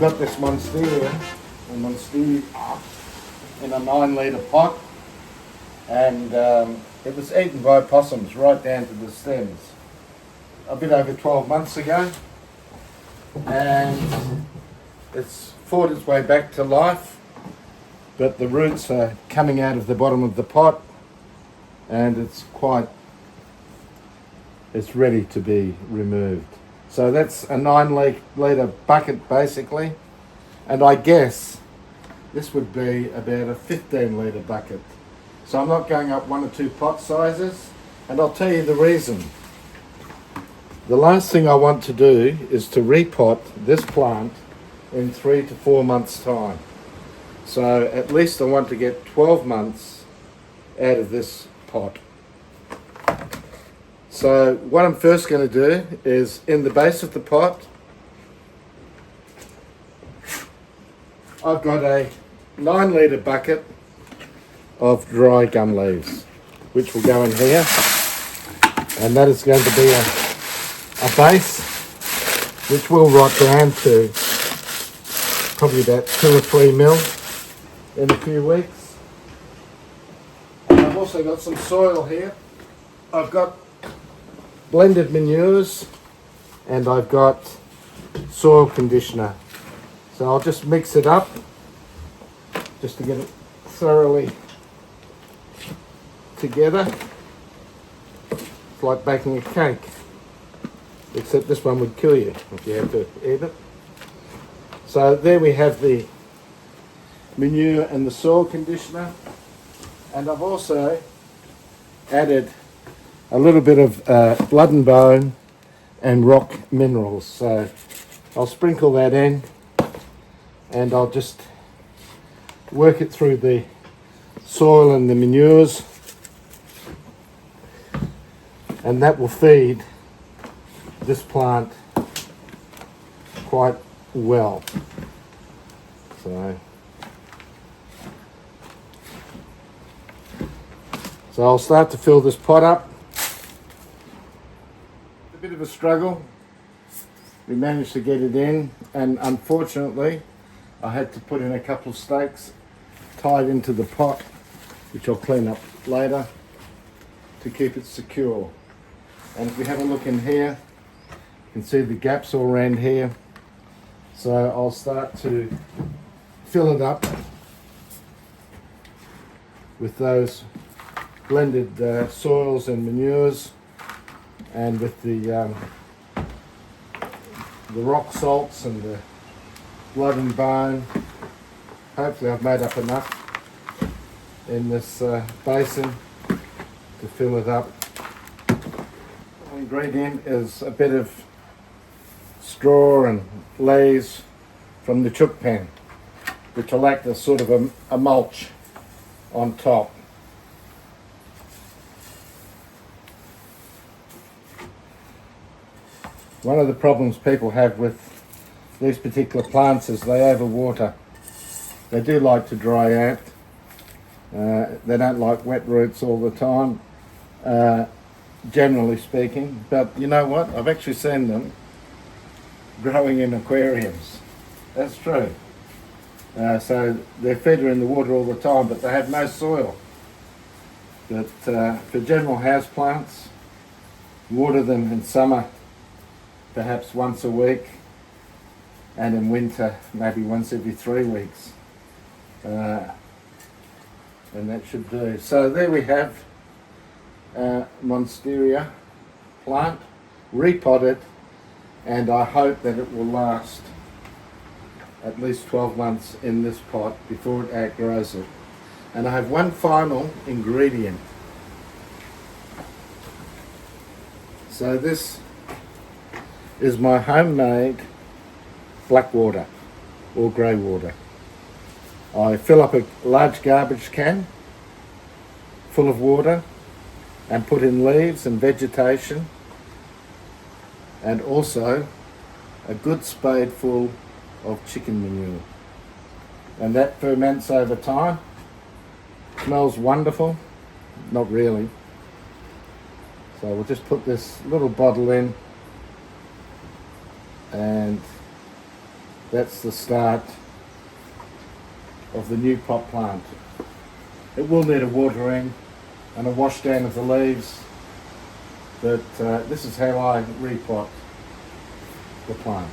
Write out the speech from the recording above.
got this Monstera in a 9 litre pot, and it was eaten by possums right down to the stems a bit over 12 months ago, and it's fought its way back to life, but the roots are coming out of the bottom of the pot, and it's ready to be removed. So that's a 9 litre bucket basically, and I guess this would be about a 15 litre bucket. So I'm not going up 1 or 2 pot sizes, and I'll tell you the reason. The last thing I want to do is to repot this plant in 3 to 4 months' time. So at least I want to get 12 months out of this pot. So what I'm first going to do is, in the base of the pot, I've got a 9 litre bucket of dry gum leaves, which will go in here, and that is going to be a base which will rot down to probably about 2 or 3 mil in a few weeks. And I've also got some soil here. I've got blended manures and I've got soil conditioner. So I'll just mix it up just to get it thoroughly together. It's like baking a cake, except this one would kill you if you had to eat it. So there we have the manure and the soil conditioner, and I've also added a little bit of blood and bone and rock minerals. So I'll sprinkle that in, and I'll just work it through the soil and the manures, and that will feed this plant quite well. So I'll start to fill this pot up. A bit of a struggle. We managed to get it in, and unfortunately I had to put in a couple of stakes tied into the pot, which I'll clean up later, to keep it secure. And if we have a look in here, you can see the gaps all around here. So I'll start to fill it up with those blended soils and manures, and with the rock salts and the blood and bone. Hopefully I've made up enough in this basin to fill it up. The ingredient is a bit of straw and leaves from the chook pen, which will act as sort of a mulch on top. One of the problems people have with these particular plants is they overwater. They do like to dry out. They don't like wet roots all the time, generally speaking. But you know what? I've actually seen them growing in aquariums. That's true. So their feet are in the water all the time, but they have no soil. But for general house plants, water them in summer perhaps once a week, and in winter maybe once every 3 weeks. And that should do. So there we have Monstera plant, repotted, and I hope that it will last at least 12 months in this pot before it outgrows it. And I have one final ingredient. So this is my homemade black water or grey water. I fill up a large garbage can full of water and put in leaves and vegetation, and also a good spadeful of chicken manure. And that ferments over time. Smells wonderful. Not really. So we'll just put this little bottle in and that's the start of the new pot plant. It will need a watering and a wash down of the leaves, but this is how I repot the plant.